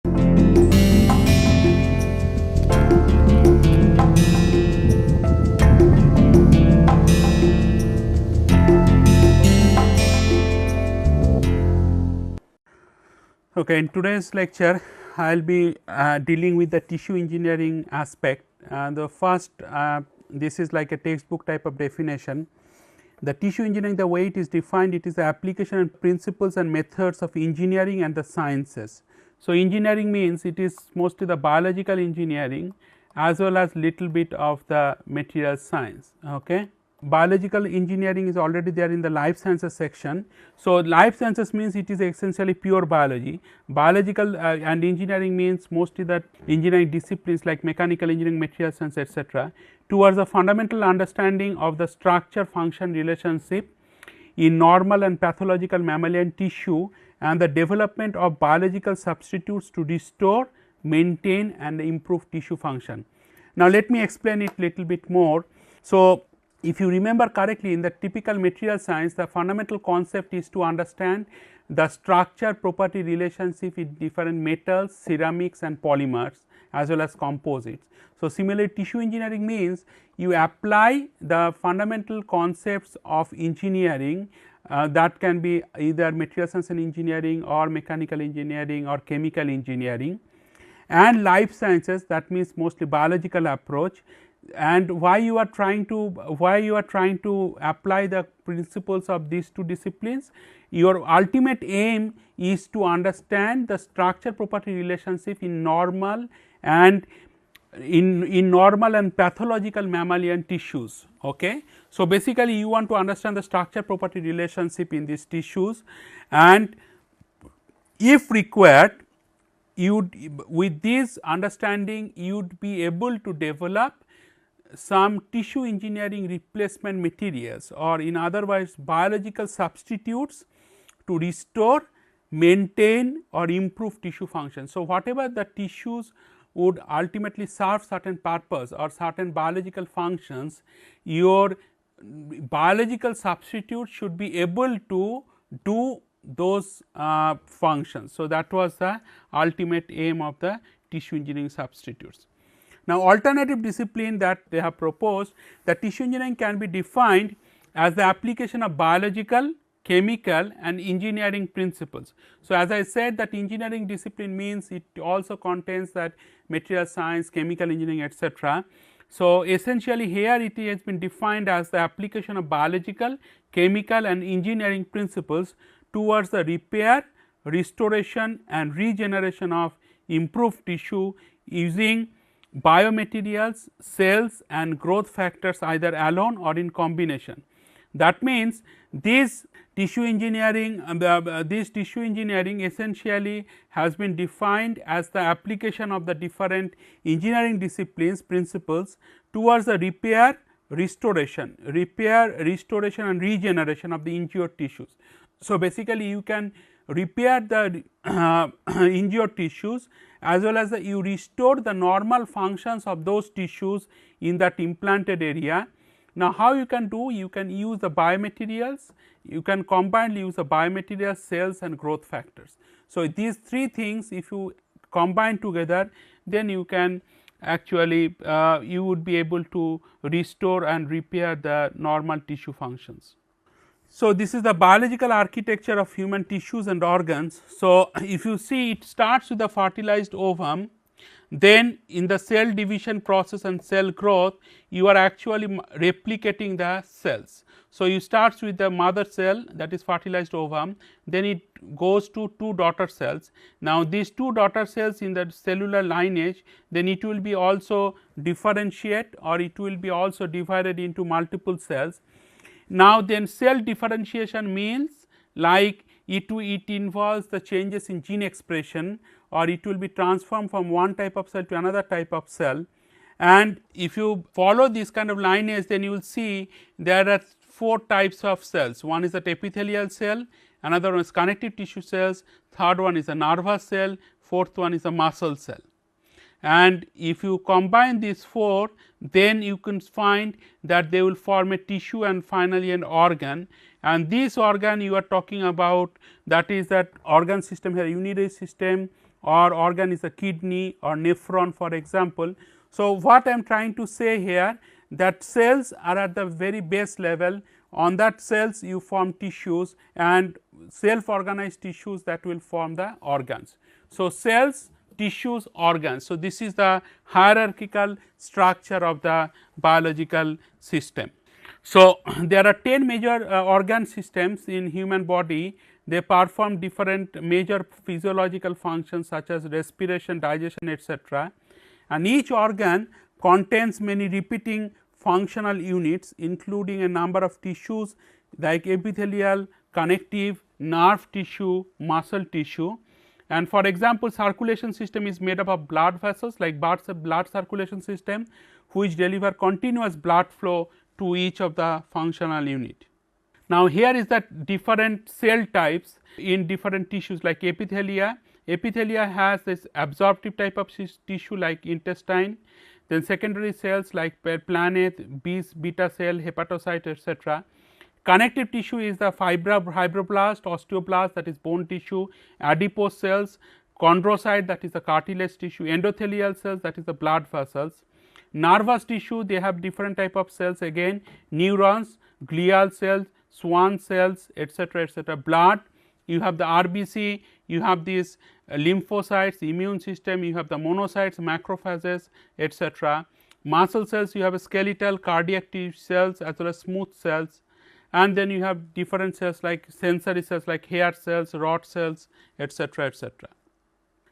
Okay, in today's lecture I will be dealing with the tissue engineering aspect. The first this is like a textbook type of definition. The tissue engineering, the way it is defined, it is the application and principles and methods of engineering and the sciences. So, engineering means it is mostly the biological engineering as well as little bit of the material science. Okay. Biological engineering is already there in the life sciences section. So, life sciences means it is essentially pure biology. Biological and engineering means mostly that engineering disciplines like mechanical engineering, material science, etc., towards a fundamental understanding of the structure function relationship in normal and pathological mammalian tissue and the development of biological substitutes to restore, maintain and improve tissue function. Now, let me explain it little bit more. So, if you remember correctly, in the typical material science, the fundamental concept is to understand the structure property relationship in different metals, ceramics and polymers as well as composites. So, similarly tissue engineering means you apply the fundamental concepts of engineering that can be either material science and engineering or mechanical engineering or chemical engineering, and life sciences, that means mostly biological approach. And why you are trying to apply the principles of these two disciplines? Your ultimate aim is to understand the structure property relationship in normal and normal and pathological mammalian tissues. Okay. So, basically you want to understand the structure property relationship in these tissues, and if required, you with this understanding you would be able to develop some tissue engineering replacement materials, or in other words biological substitutes to restore, maintain or improve tissue function. So, whatever the tissues would ultimately serve certain purpose or certain biological functions, your biological substitute should be able to do those functions. So, that was the ultimate aim of the tissue engineering substitutes. Now, alternative discipline that they have proposed, the tissue engineering can be defined as the application of biological, chemical and engineering principles. So, as I said that engineering discipline means it also contains that material science, chemical engineering, etc. So, essentially here it has been defined as the application of biological, chemical and engineering principles towards the repair, restoration and regeneration of improved tissue using biomaterials, cells and growth factors either alone or in combination. That means, this tissue engineering essentially has been defined as the application of the different engineering disciplines principles towards the repair, restoration and regeneration of the injured tissues. So, basically you can repair the injured tissues as well as you restore the normal functions of those tissues in that implanted area. Now, how you can do? You can use the biomaterials, you can combine use the biomaterials, cells and growth factors. So, these three things if you combine together, then you can actually you would be able to restore and repair the normal tissue functions. So, this is the biological architecture of human tissues and organs. So, if you see, it starts with the fertilized ovum, then in the cell division process and cell growth you are actually replicating the cells. So, you starts with the mother cell, that is fertilized ovum, then it goes to two daughter cells. Now, these two daughter cells in the cellular lineage, then it will be also differentiate or it will be also divided into multiple cells. Now, then cell differentiation means like it involves the changes in gene expression, or it will be transformed from one type of cell to another type of cell. And if you follow this kind of lineage, then you will see there are four types of cells. One is the epithelial cell, another one is connective tissue cells, third one is a nervous cell, fourth one is a muscle cell. And if you combine these four, then you can find that they will form a tissue and finally an organ, and this organ you are talking about, that is that organ system here, urinary system, or organ is a kidney or nephron for example. So, what I am trying to say here that cells are at the very base level, on that cells you form tissues and self organized tissues that will form the organs. So, cells, tissues, organs. So, this is the hierarchical structure of the biological system. So, there are 10 major organ systems in human body. They perform different major physiological functions such as respiration, digestion, etc. And each organ contains many repeating functional units including a number of tissues like epithelial, connective, nerve tissue, muscle tissue. And for example, circulation system is made up of blood vessels like blood circulation system, which deliver continuous blood flow to each of the functional unit. Now, here is the different cell types in different tissues like epithelia. Epithelia has this absorptive type of tissue like intestine, then secondary cells like planet, beta cell, hepatocyte, etc. Connective tissue is the fibroblast, osteoblast, that is bone tissue, adipose cells, chondrocyte, that is the cartilage tissue, endothelial cells, that is the blood vessels. Nervous tissue, they have different type of cells again, neurons, glial cells, Schwann cells, etc., etc. Blood, you have the RBC, you have these lymphocytes, immune system, you have the monocytes, macrophages, etc. Muscle cells, you have a skeletal, cardiac cells as well as smooth cells, and then you have different cells like sensory cells like hair cells, rod cells, etc., etc.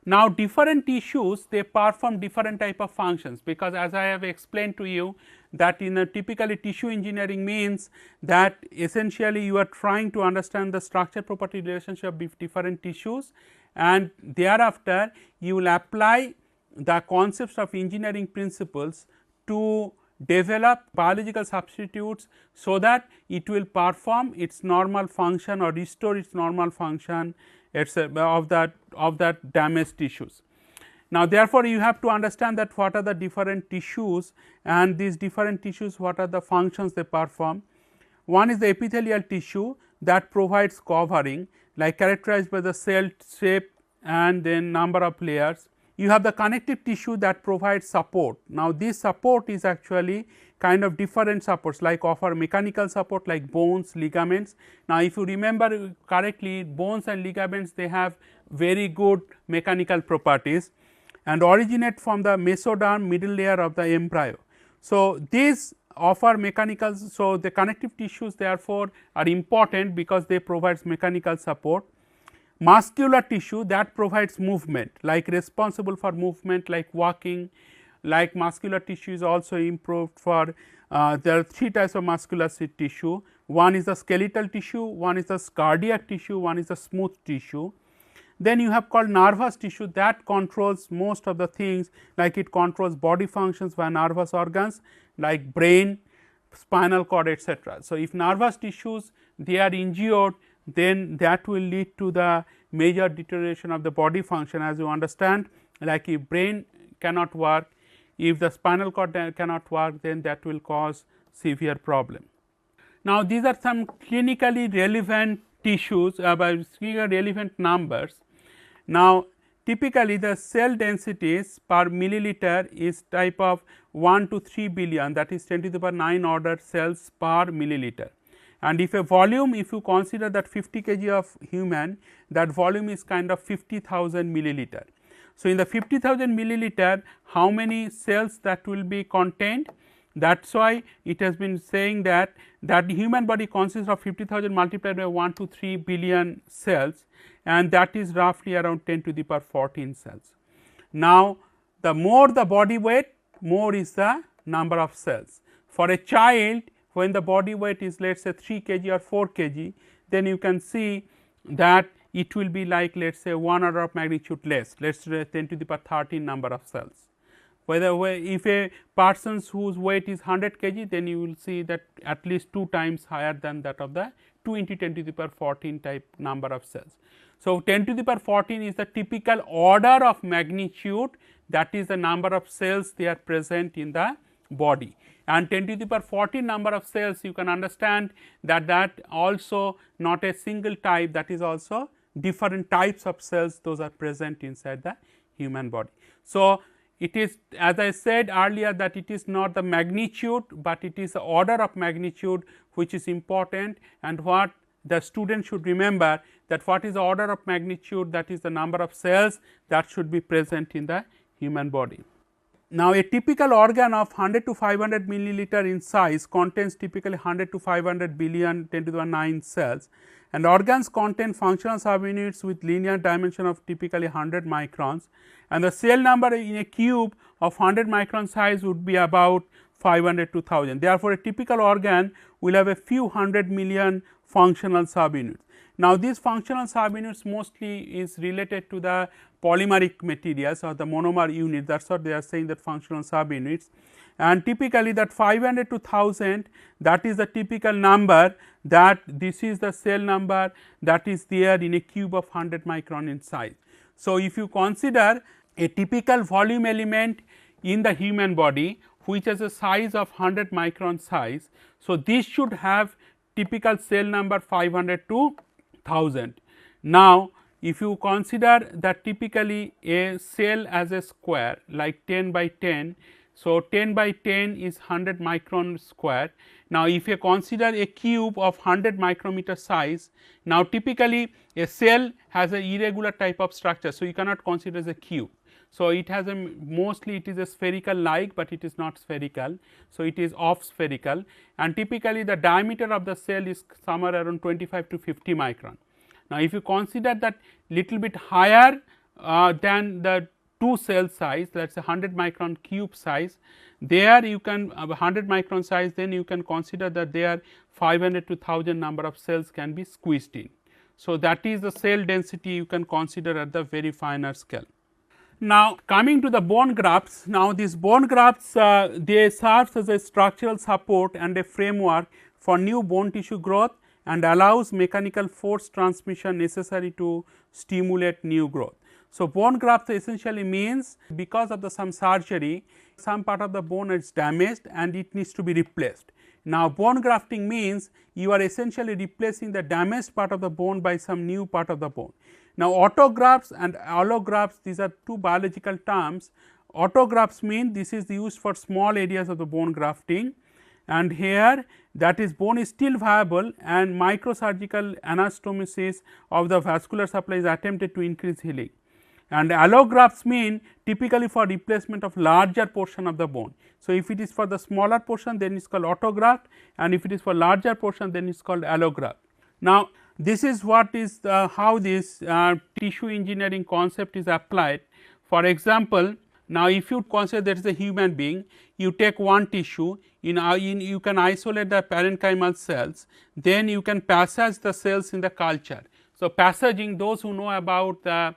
Now, different tissues, they perform different type of functions, because as I have explained to you that in a typically tissue engineering means that essentially you are trying to understand the structure property relationship with different tissues, and thereafter you will apply the concepts of engineering principles to develop biological substitutes, so that it will perform its normal function or restore its normal function of that damaged tissues. Now, therefore, you have to understand that what are the different tissues, and these different tissues what are the functions they perform. One is the epithelial tissue that provides covering, like characterized by the cell shape and then number of layers. You have the connective tissue that provides support. Now, this support is actually kind of different supports, like offer mechanical support like bones, ligaments. Now, if you remember correctly, bones and ligaments, they have very good mechanical properties and originate from the mesoderm, middle layer of the embryo. So, these offer mechanical, so the connective tissues therefore are important because they provide mechanical support. Muscular tissue that provides movement, like responsible for movement like walking, like muscular tissue is also improved for there are 3 types of muscular tissue. One is the skeletal tissue, one is the cardiac tissue, one is the smooth tissue. Then you have called nervous tissue that controls most of the things, like it controls body functions by nervous organs like brain, spinal cord, etc. So, if nervous tissues they are injured, then that will lead to the major deterioration of the body function, as you understand, like if brain cannot work, if the spinal cord cannot work, then that will cause severe problem. Now, these are some clinically relevant tissues by relevant numbers. Now, typically the cell densities per milliliter is type of 1 to 3 billion, that is 10 to the power 9 order cells per milliliter. And if a volume, if you consider that 50 kg of human, that volume is kind of 50,000 milliliter. So, in the 50,000 milliliter, how many cells that will be contained? That is why it has been saying that the human body consists of 50,000 multiplied by 1 to 3 billion cells, and that is roughly around 10 to the power 14 cells. Now, the more the body weight, more is the number of cells. For a child, when the body weight is let us say 3 kg or 4 kg, then you can see that it will be like let us say 1 order of magnitude less, let us say 10 to the power 13 number of cells. Whether if a person whose weight is 100 kg, then you will see that at least 2 times higher than that of the 2 into 10 to the power 14 type number of cells. So, 10 to the power 14 is the typical order of magnitude, that is the number of cells they are present in the body, and 10 to the power 14 number of cells, you can understand that also not a single type, that is also different types of cells those are present inside the human body. So, it is, as I said earlier, that it is not the magnitude, but it is the order of magnitude which is important, and what the student should remember, that what is the order of magnitude, that is the number of cells that should be present in the human body. Now, a typical organ of 100 to 500 milliliter in size contains typically 100 to 500 billion 10 to the 9 cells, and organs contain functional subunits with linear dimension of typically 100 microns, and the cell number in a cube of 100 micron size would be about 500 to 1000. Therefore, a typical organ will have a few 100 million functional subunits. Now, these functional subunits mostly is related to the polymeric materials or the monomer unit, that is what they are saying, that functional subunits, and typically that 500 to 1000, that is the typical number, that this is the cell number that is there in a cube of 100 micron in size. So, if you consider a typical volume element in the human body which has a size of 100 micron size, so this should have typical cell number 500 to 1000. Now, if you consider that typically a cell as a square like 10 by 10, so 10 by 10 is 100 micron square. Now, if you consider a cube of 100 micrometer size, now typically a cell has a irregular type of structure. So, you cannot consider as a cube. So, it has a mostly it is a spherical like, but it is not spherical. So, it is off spherical, and typically the diameter of the cell is somewhere around 25 to 50 micron. Now, if you consider that little bit higher than the 2 cell size, that is a 100 micron cube size, there you can 100 micron size, then you can consider that there 500 to 1000 number of cells can be squeezed in. So, that is the cell density you can consider at the very finer scale. Now, coming to the bone grafts, now these bone grafts they serve as a structural support and a framework for new bone tissue growth, and allows mechanical force transmission necessary to stimulate new growth. So, bone graft essentially means because of some surgery, some part of the bone is damaged and it needs to be replaced. Now, bone grafting means you are essentially replacing the damaged part of the bone by some new part of the bone. Now, autografts and allografts, these are two biological terms. Autografts mean this is used for small areas of the bone grafting, and here that is bone is still viable, and microsurgical anastomosis of the vascular supply is attempted to increase healing. And allografts mean typically for replacement of larger portion of the bone. So, if it is for the smaller portion, then it is called autograft, and if it is for larger portion, then it is called allograft. Now, this is what is how this tissue engineering concept is applied. For example, now if you consider there is a human being, you take one tissue, you can isolate the parenchymal cells, then you can passage the cells in the culture. So, passaging, those who know about the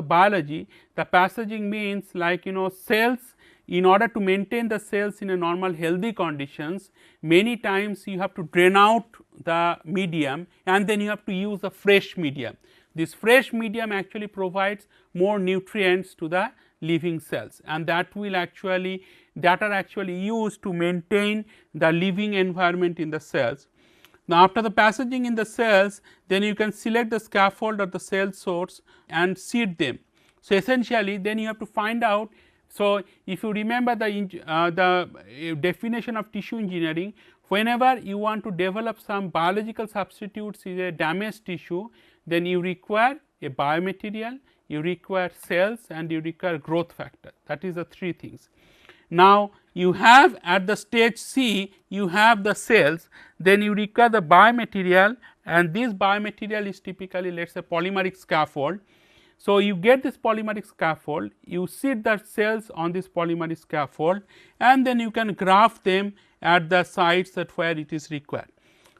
biology, the passaging means like cells, in order to maintain the cells in a normal healthy conditions, many times you have to drain out the medium and then you have to use a fresh medium. This fresh medium actually provides more nutrients to the living cells, and that are actually used to maintain the living environment in the cells. Now, after the passaging in the cells, then you can select the scaffold or the cell source and seed them. So, essentially then you have to find out. So, if you remember the definition of tissue engineering, whenever you want to develop some biological substitutes in a damaged tissue, then you require a biomaterial, you require cells, and you require growth factor. That is the three things. Now, you have at the stage C, you have the cells, then you require the biomaterial, and this biomaterial is typically, let us say, polymeric scaffold. So, you get this polymeric scaffold, you seed the cells on this polymeric scaffold, and then you can graft them at the sites that where it is required.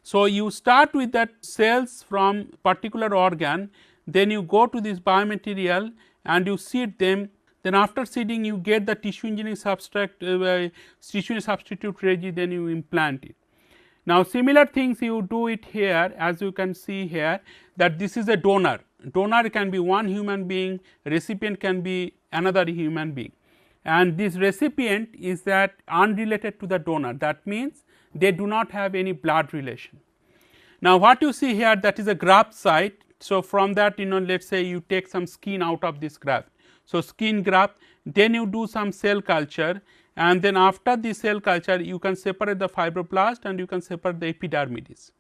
So, you start with that cells from particular organ, then you go to this biomaterial and you seed them. Then after seeding, you get the tissue engineering substrate, tissue substitute residue, then you implant it. Now, similar things you do it here, as you can see here, that this is a donor. Donor can be one human being, recipient can be another human being, and this recipient is that unrelated to the donor. That means they do not have any blood relation. Now, what you see here, that is a graft site. So, from that, let us say you take some skin out of this graft. So, skin graft, then you do some cell culture, and then after the cell culture you can separate the fibroblast and you can separate the epidermis,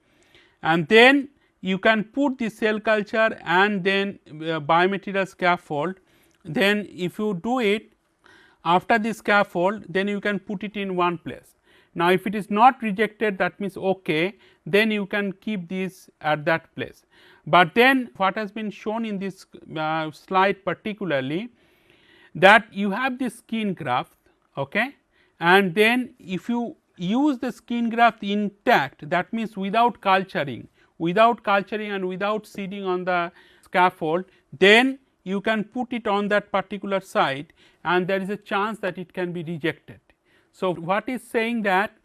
and then you can put the cell culture and then biomaterial scaffold. Then if you do it after the scaffold, then you can put it in one place. Now, if it is not rejected, that means okay, then you can keep this at that place. But then what has been shown in this slide particularly, that you have this skin graft, okay, and then if you use the skin graft intact, that means without culturing and without seeding on the scaffold, then you can put it on that particular site and there is a chance that it can be rejected. So, what is saying that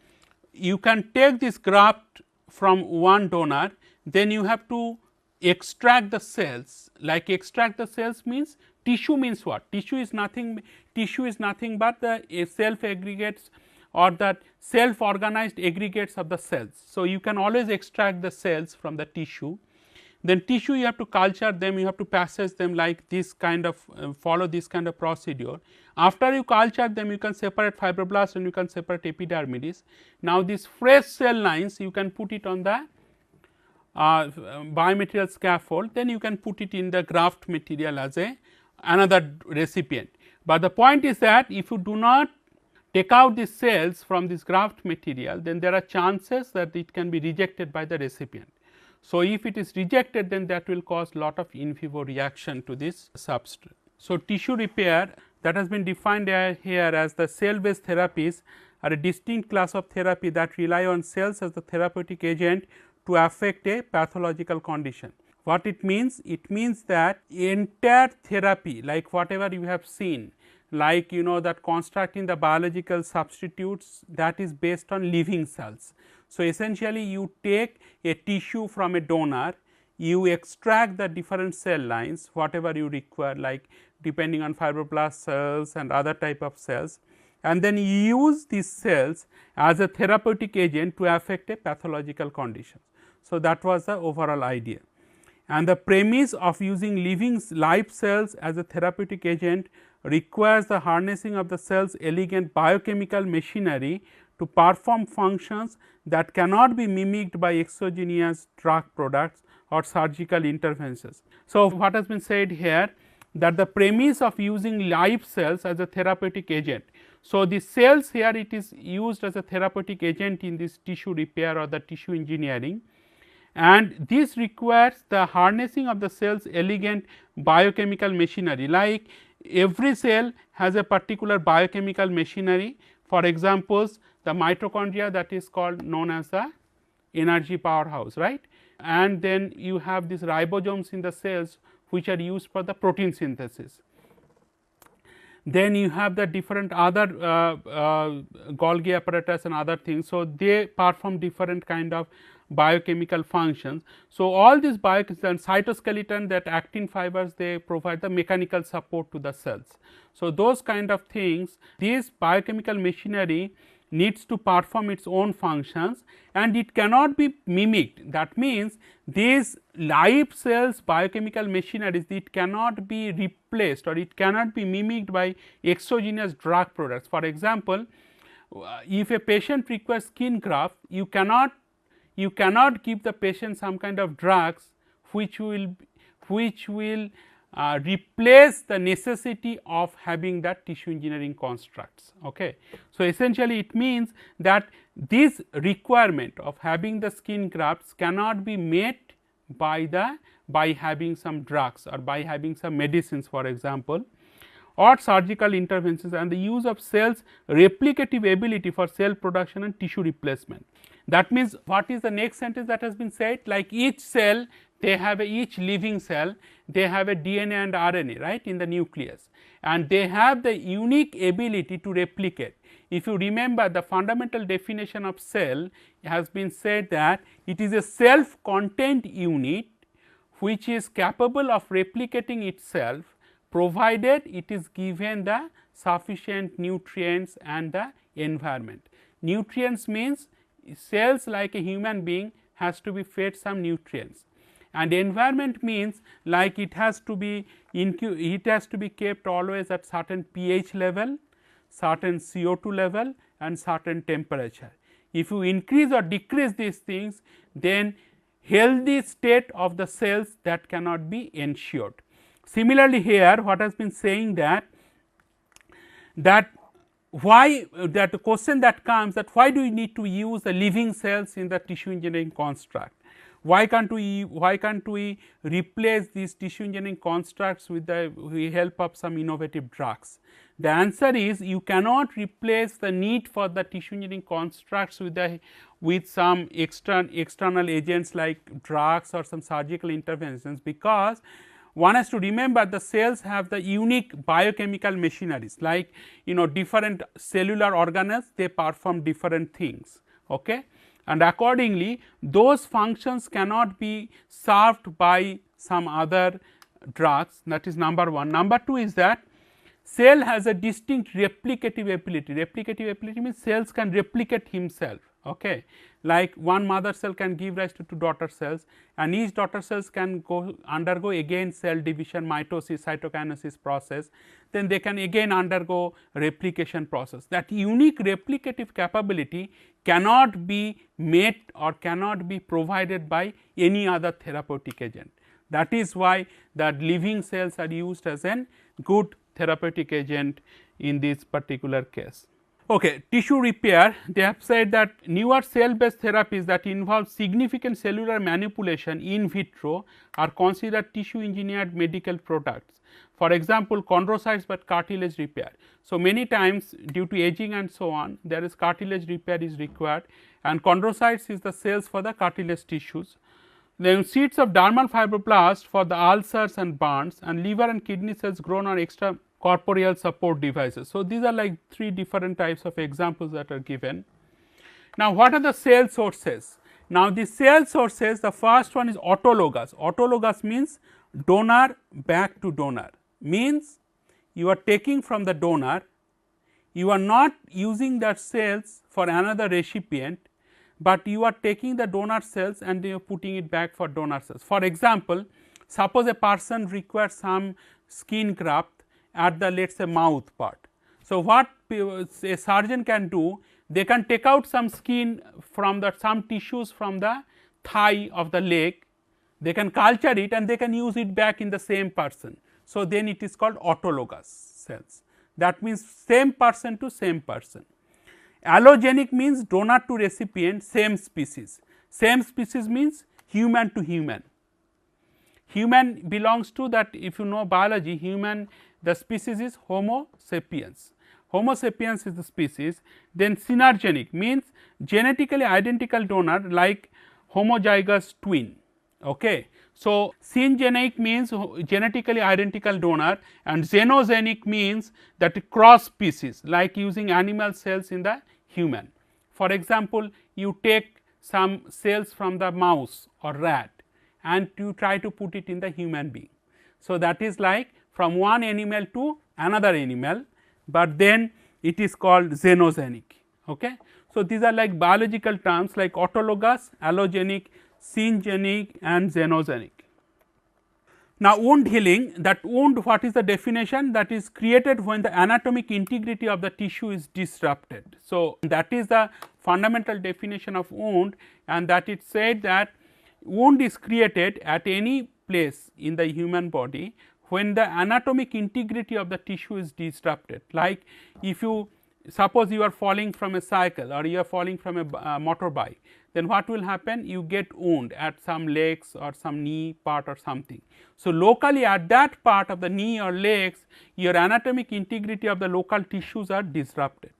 you can take this graft from one donor, then you have to extract the cells. Like extract the cells means, tissue means what? Tissue is nothing but the self aggregates or the self organized aggregates of the cells. So, you can always extract the cells from the tissue. Then tissue you have to culture them, you have to passage them like this kind of follow this kind of procedure. After you culture them, you can separate fibroblast and you can separate epidermis. Now, these fresh cell lines you can put it on the biomaterial scaffold, then you can put it in the graft material as another recipient. But the point is that if you do not take out the cells from this graft material, then there are chances that it can be rejected by the recipient. So, if it is rejected, then that will cause lot of in vivo reaction to this substrate. So, tissue repair, that has been defined here as the cell based therapies are a distinct class of therapy that rely on cells as the therapeutic agent to affect a pathological condition. What it means? It means that entire therapy, like whatever you have seen, like that constructing the biological substitutes, that is based on living cells. So, essentially you take a tissue from a donor, you extract the different cell lines whatever you require, like depending on fibroblast cells and other type of cells, and then you use these cells as a therapeutic agent to affect a pathological condition. So, that was the overall idea, and the premise of using living live cells as a therapeutic agent requires the harnessing of the cell's elegant biochemical machinery to perform functions that cannot be mimicked by exogenous drug products or surgical interventions. So, what has been said here, that the premise of using live cells as a therapeutic agent. So, the cells here it is used as a therapeutic agent in this tissue repair or the tissue engineering, and this requires the harnessing of the cell's elegant biochemical machinery. Like every cell has a particular biochemical machinery. For examples, the mitochondria, that is called known as the energy powerhouse, right, and then you have these ribosomes in the cells which are used for the protein synthesis. Then you have the different other Golgi apparatus and other things. So, they perform different kind of biochemical functions. So, all these cytoskeleton, that actin fibers, they provide the mechanical support to the cells. So, those kind of things, this biochemical machinery needs to perform its own functions and it cannot be mimicked. That means, these live cells biochemical machineries, it cannot be replaced or it cannot be mimicked by exogenous drug products. For example, if a patient requires skin graft, you cannot give the patient some kind of drugs which will replace the necessity of having that tissue engineering constructs. Okay. So, essentially it means that this requirement of having the skin grafts cannot be met by having some drugs or by having some medicines, for example, or surgical interventions, and the use of cells replicative ability for cell production and tissue replacement. That means, what is the next sentence that has been said? Like each cell, they have each living cell, they have a DNA and RNA, right, in the nucleus, and they have the unique ability to replicate. If you remember, the fundamental definition of cell has been said that it is a self contained unit which is capable of replicating itself, provided it is given the sufficient nutrients and the environment. Nutrients means cells, like a human being, has to be fed some nutrients, and environment means like it has to be kept always at certain pH level, certain CO2 level and certain temperature. If you increase or decrease these things, then healthy state of the cells that cannot be ensured. Similarly, here what has been saying that why that the question that comes that why do we need to use the living cells in the tissue engineering construct? Why can't we replace these tissue engineering constructs with the help of some innovative drugs? The answer is you cannot replace the need for the tissue engineering constructs with some external agents like drugs or some surgical interventions, because one has to remember the cells have the unique biochemical machineries, like different cellular organelles, they perform different things. Okay? And accordingly those functions cannot be served by some other drugs, that is number one. Number two is that cell has a distinct replicative ability. Replicative ability means cells can replicate himself. Okay. Like one mother cell can give rise to two daughter cells, and each daughter cells can undergo again cell division, mitosis, cytokinesis process, then they can again undergo replication process. That unique replicative capability cannot be met or cannot be provided by any other therapeutic agent. That is why the living cells are used as a good therapeutic agent in this particular case. Okay, tissue repair, they have said that newer cell based therapies that involve significant cellular manipulation in vitro are considered tissue engineered medical products. For example, chondrocytes but cartilage repair. So, many times due to aging and so on, there is cartilage repair is required, and chondrocytes is the cells for the cartilage tissues. Then seeds of dermal fibroblast for the ulcers and burns, and liver and kidney cells grown on extra corporeal support devices. So, these are like three different types of examples that are given. Now, what are the cell sources? Now, the cell sources, the first one is autologous. Autologous means donor back to donor, means you are taking from the donor, you are not using that cells for another recipient, but you are taking the donor cells and you are putting it back for donor cells. For example, suppose a person requires some skin graft at the let us say mouth part. So, what a surgeon can do, they can take out some skin from some tissues from the thigh of the leg, they can culture it and they can use it back in the same person. So, then it is called autologous cells, that means same person to same person. Allogenic means donor to recipient, same species. Same species means human to human. Human belongs to that, if you know biology, human, the species is Homo sapiens. Homo sapiens is the species. Then synergenic means genetically identical donor like homozygous twin. Okay. So, syngenic means genetically identical donor, and xenogenic means that cross species like using animal cells in the human. For example, you take some cells from the mouse or rat and you try to put it in the human being. So, that is like from one animal to another animal, but then it is called xenogenic. Okay. So, these are like biological terms like autologous, allogenic, syngenic and xenogenic. Now, wound healing, that wound, what is the definition? That is created when the anatomic integrity of the tissue is disrupted. So, that is the fundamental definition of wound, and that it said that wound is created at any place in the human body when the anatomic integrity of the tissue is disrupted. Like if you suppose you are falling from a cycle or you are falling from a motorbike, then what will happen? You get wound at some legs or some knee part or something. So, locally at that part of the knee or legs, your anatomic integrity of the local tissues are disrupted,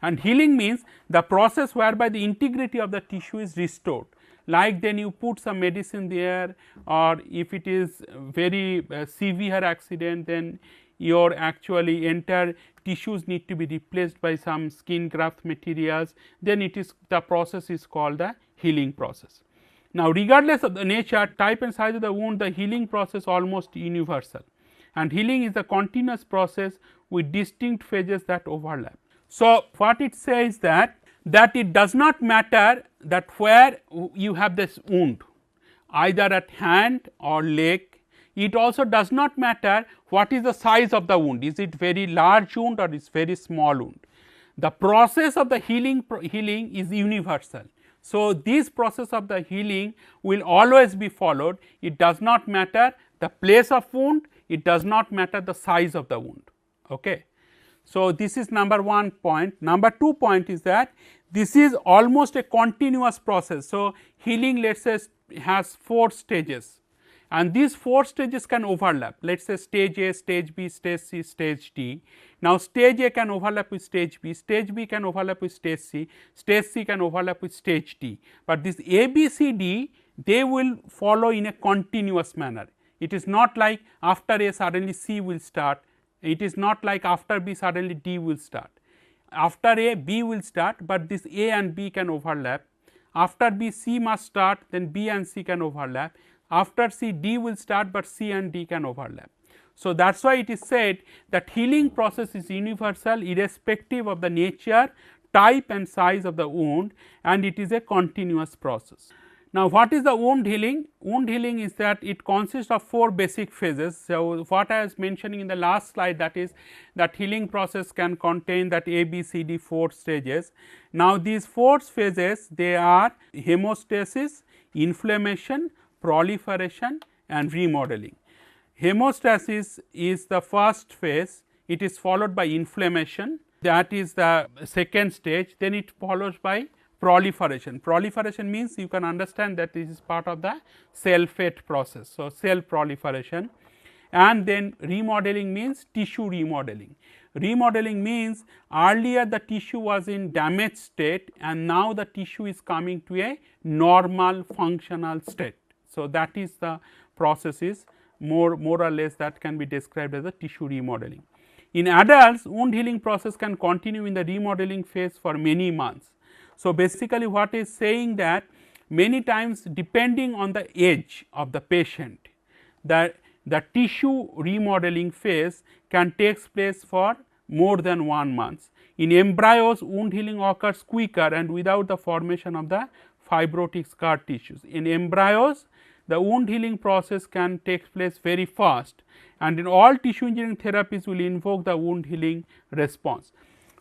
and healing means the process whereby the integrity of the tissue is restored. Like then you put some medicine there, or if it is very severe accident, then your actually entire tissues need to be replaced by some skin graft materials, then it is the process is called the healing process. Now, regardless of the nature, type and size of the wound, the healing process almost universal, and healing is a continuous process with distinct phases that overlap. So, what it says that that it does not matter that where you have this wound, either at hand or leg. It also does not matter what is the size of the wound, is it very large wound or is very small wound. The process of the healing is universal. So, this process of the healing will always be followed. It does not matter the place of wound, it does not matter the size of the wound. Okay. So, this is number one point. Number two point is that this is almost a continuous process. So, healing let us say has 4 stages, and these 4 stages can overlap. Let us say stage A, stage B, stage C, stage D. Now, stage A can overlap with stage B can overlap with stage C can overlap with stage D, but this A, B, C, D they will follow in a continuous manner. It is not like after A suddenly C will start, it is not like after B suddenly D will start. After A, B will start, but this A and B can overlap. After B, C must start, then B and C can overlap. After C, D will start, but C and D can overlap. So, that is why it is said that healing process is universal irrespective of the nature, type and size of the wound, and it is a continuous process. Now, what is the wound healing? Wound healing is that it consists of 4 basic phases. So, what I was mentioning in the last slide, that is that healing process can contain that A, B, C, D 4 stages. Now, these 4 phases they are hemostasis, inflammation, proliferation and remodeling. Hemostasis is the first phase, it is followed by inflammation, that is the second stage, then it follows by proliferation. Proliferation means you can understand that this is part of the cell fate process. So, cell proliferation, and then remodeling means tissue remodeling. Remodeling means earlier the tissue was in damaged state and now the tissue is coming to a normal functional state. So, that is the process is more or less that can be described as a tissue remodeling. In adults, wound healing process can continue in the remodeling phase for many months. So, basically what is saying that many times depending on the age of the patient, that the tissue remodeling phase can take place for more than 1 month. In embryos, wound healing occurs quicker and without the formation of the fibrotic scar tissues. In embryos, the wound healing process can take place very fast, and in all tissue engineering therapies will invoke the wound healing response.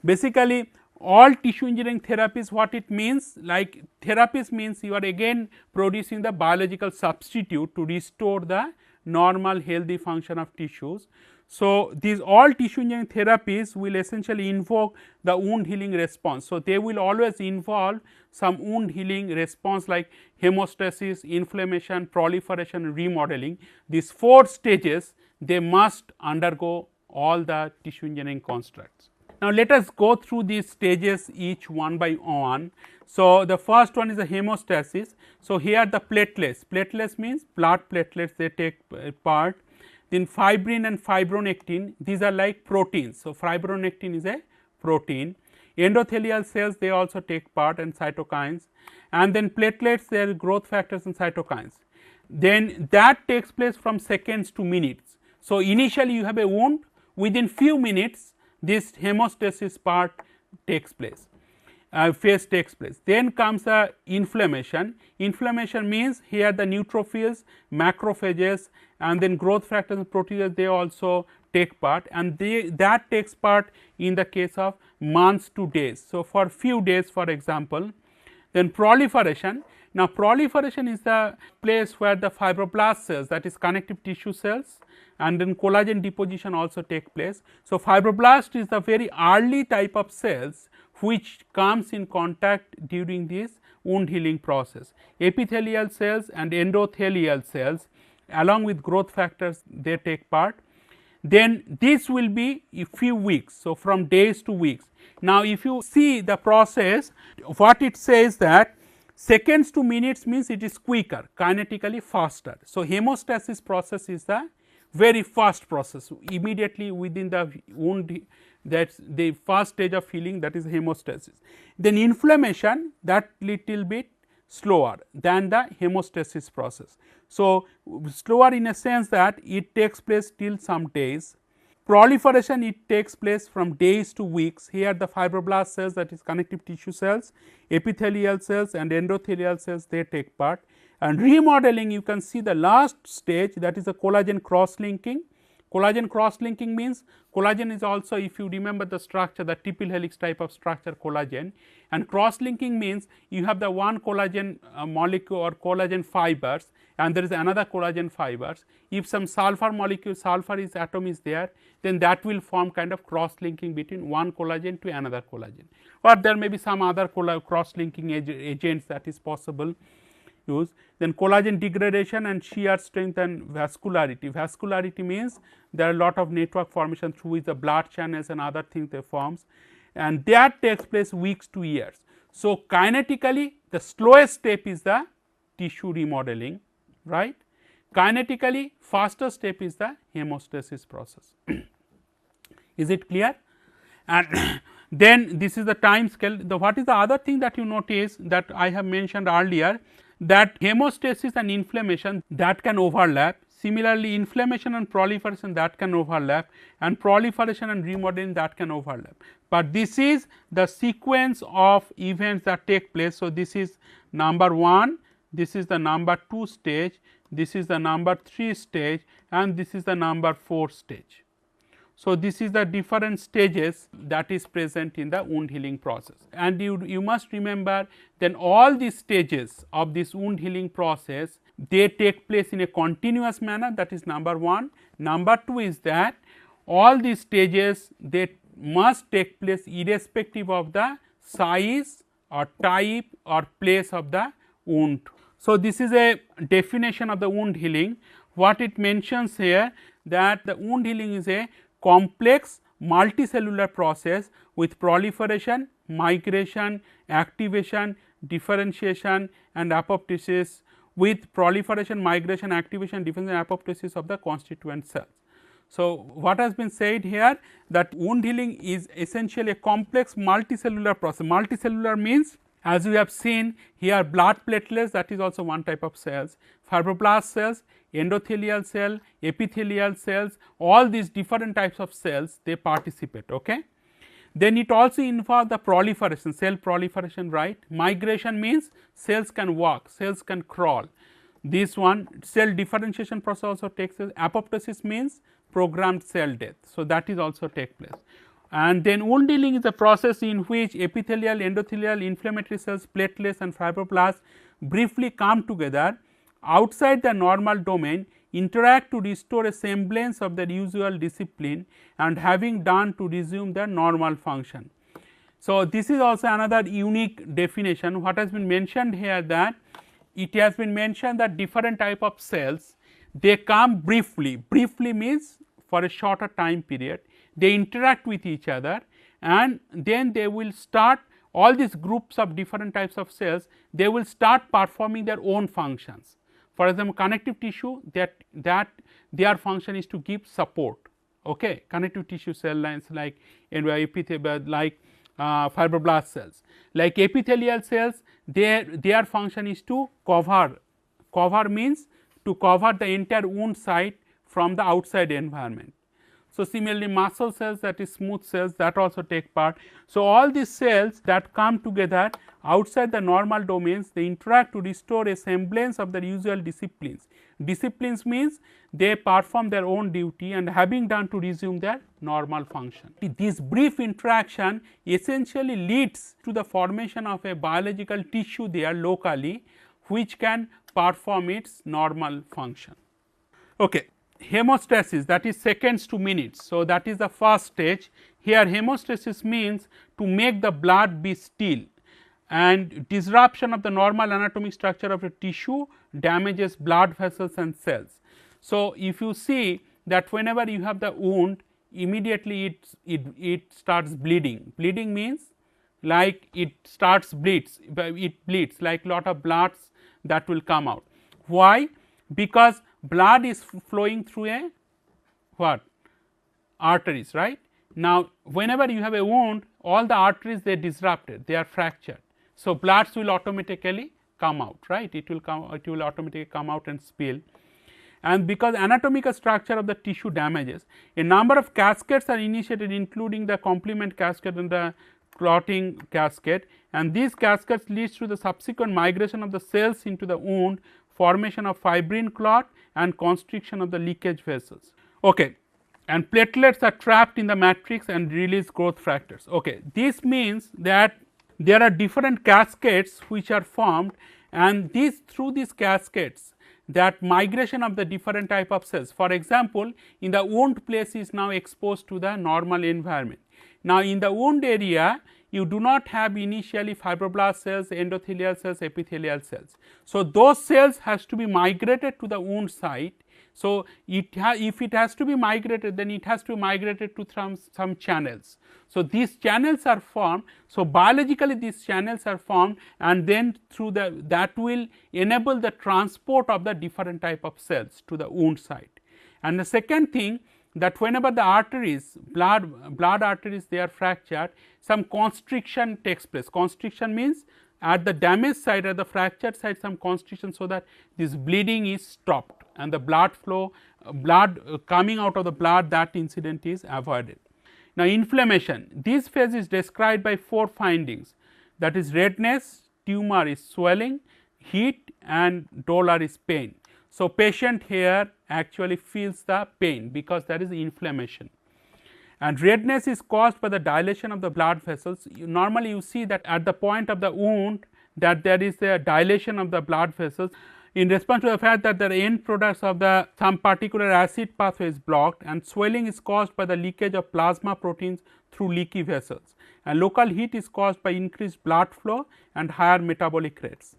Basically, all tissue engineering therapies, what it means, like therapies means you are again producing the biological substitute to restore the normal healthy function of tissues. So, these all tissue engineering therapies will essentially invoke the wound healing response. So, they will always involve some wound healing response like hemostasis, inflammation, proliferation and remodeling. These 4 stages they must undergo all the tissue engineering constructs. Now, let us go through these stages each one by one. So, the first one is the hemostasis. So, here the platelets means blood platelets they take part. Then fibrin and fibronectin, these are like proteins. So, fibronectin is a protein. Endothelial cells they also take part, and cytokines, and then platelets they are growth factors and cytokines. Then that takes place from seconds to minutes. So, initially you have a wound, within few minutes this hemostasis part takes place, phase takes place. Then comes the inflammation. Inflammation means here the neutrophils, macrophages and then growth factors and proteases they also take part, and that takes part in the case of months to days. So, for few days for example. Then proliferation. Now, proliferation is the place where the fibroblast cells, that is connective tissue cells, and then collagen deposition also take place. So, fibroblast is the very early type of cells which comes in contact during this wound healing process. Epithelial cells and endothelial cells along with growth factors they take part. Then this will be a few weeks. So, from days to weeks. Now, if you see the process, what it says that seconds to minutes means it is quicker, kinetically faster. So, hemostasis process is the very fast process, immediately within the wound, that is the first stage of healing, that is hemostasis. Then inflammation, that little bit slower than the hemostasis process. So, slower in a sense that it takes place till some days. Proliferation, it takes place from days to weeks. Here the fibroblast cells, that is connective tissue cells, epithelial cells and endothelial cells, they take part. And remodeling, you can see the last stage, that is the collagen cross linking. Collagen cross linking means collagen is also, if you remember the structure, the triple helix type of structure collagen, and cross linking means you have the one collagen molecule or collagen fibers and there is another collagen fibers. If some sulfur molecule, sulfur is atom is there, then that will form kind of cross linking between one collagen to another collagen, or there may be some other cross linking agents that is possible use. Then collagen degradation and shear strength and vascularity. Vascularity means there are a lot of network formation through which the blood channels and other things they forms, and that takes place weeks to years. So, kinetically the slowest step is the tissue remodeling, right. Kinetically faster step is the hemostasis process. Is it clear? And then this is the time scale. What is the other thing that you notice that I have mentioned earlier, that hemostasis and inflammation that can overlap. Similarly, inflammation and proliferation that can overlap, and proliferation and remodeling that can overlap. But this is the sequence of events that take place. So, this is number 1, this is the number 2 stage, this is the number 3 stage, and this is the number 4 stage. So, this is the different stages that is present in the wound healing process, and you must remember then all these stages of this wound healing process, they take place in a continuous manner, that is number 1. Number 2 is that all these stages they must take place irrespective of the size or type or place of the wound. So, this is a definition of the wound healing. What it mentions here, that the wound healing is a complex multicellular process with proliferation, migration, activation, differentiation and apoptosis, with proliferation, migration, activation, differentiation and apoptosis of the constituent cells. So, what has been said here, that wound healing is essentially a complex multicellular process. Multicellular means, as we have seen here, blood platelets, that is also one type of cells, fibroblast cells, endothelial cell, epithelial cells, all these different types of cells they participate. Okay. Then it also involves the proliferation, cell proliferation, right. Migration means cells can walk, cells can crawl. This one, cell differentiation process also takes place. Apoptosis means programmed cell death. So, that is also take place. And then wound healing is a process in which epithelial, endothelial, inflammatory cells, platelets and fibroblasts briefly come together outside the normal domain, interact to restore a semblance of their usual discipline, and having done to resume their normal function. So, this is also another unique definition. What has been mentioned here, that it has been mentioned that different type of cells, they come briefly, briefly means for a shorter time period, they interact with each other, and then they will start, all these groups of different types of cells, they will start performing their own functions. For example, connective tissue, that their function is to give support. Okay. Connective tissue cell lines like like fibroblast cells, like epithelial cells, their function is to cover. Cover means to cover the entire wound site from the outside environment. So, similarly muscle cells, that is smooth cells, that also take part. So, all these cells that come together outside the normal domains, they interact to restore a semblance of their usual disciplines. Disciplines means they perform their own duty, and having done to resume their normal function. This brief interaction essentially leads to the formation of a biological tissue there locally, which can perform its normal function. Okay. Hemostasis, that is seconds to minutes. So, that is the first stage. Here hemostasis means to make the blood be still, and disruption of the normal anatomic structure of a tissue damages blood vessels and cells. So, if you see that whenever you have the wound, immediately it starts bleeding. Bleeding means like it starts bleeds, it bleeds like lot of bloods that will come out. Why? Because blood is flowing through a what? Arteries, right. Now, whenever you have a wound, all the arteries they disrupted, they are fractured. So, bloods will automatically come out, right. It will automatically come out and spill. and because anatomical structure of the tissue damages, a number of cascades are initiated, including the complement cascade and the clotting cascade, and these cascades leads to the subsequent migration of the cells into the wound, formation of fibrin clot and constriction of the leakage vessels. Okay. And platelets are trapped in the matrix and release growth factors. Okay. This means that there are different cascades which are formed, and through these cascades that migration of the different type of cells. For example, in the wound place is now exposed to the normal environment. Now, in the wound area you do not have initially fibroblast cells, endothelial cells, epithelial cells. So, those cells has to be migrated to the wound site. So, if it has to be migrated, then it has to be migrated to some channels. So, these channels are formed. So, biologically these channels are formed, and then through that will enable the transport of the different type of cells to the wound site. And the second thing, that whenever the arteries, blood arteries, they are fractured, some constriction takes place. Constriction means at the damaged side, at the fractured side, some constriction, so that this bleeding is stopped and the blood flow, coming out of the blood, that incident is avoided. Now, inflammation, this phase is described by 4 findings, that is redness, tumor is swelling, heat and dolor is pain. So, patient here actually feels the pain because there is inflammation, and redness is caused by the dilation of the blood vessels. Normally you see that at the point of the wound that there is a dilation of the blood vessels in response to the fact that the end products of the some particular acid pathway is blocked, and swelling is caused by the leakage of plasma proteins through leaky vessels, and local heat is caused by increased blood flow and higher metabolic rates.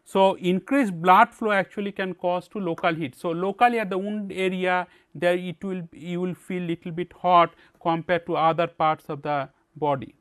So, increased blood flow actually can cause to local heat. So, locally at the wound area there you will feel little bit hot compared to other parts of the body.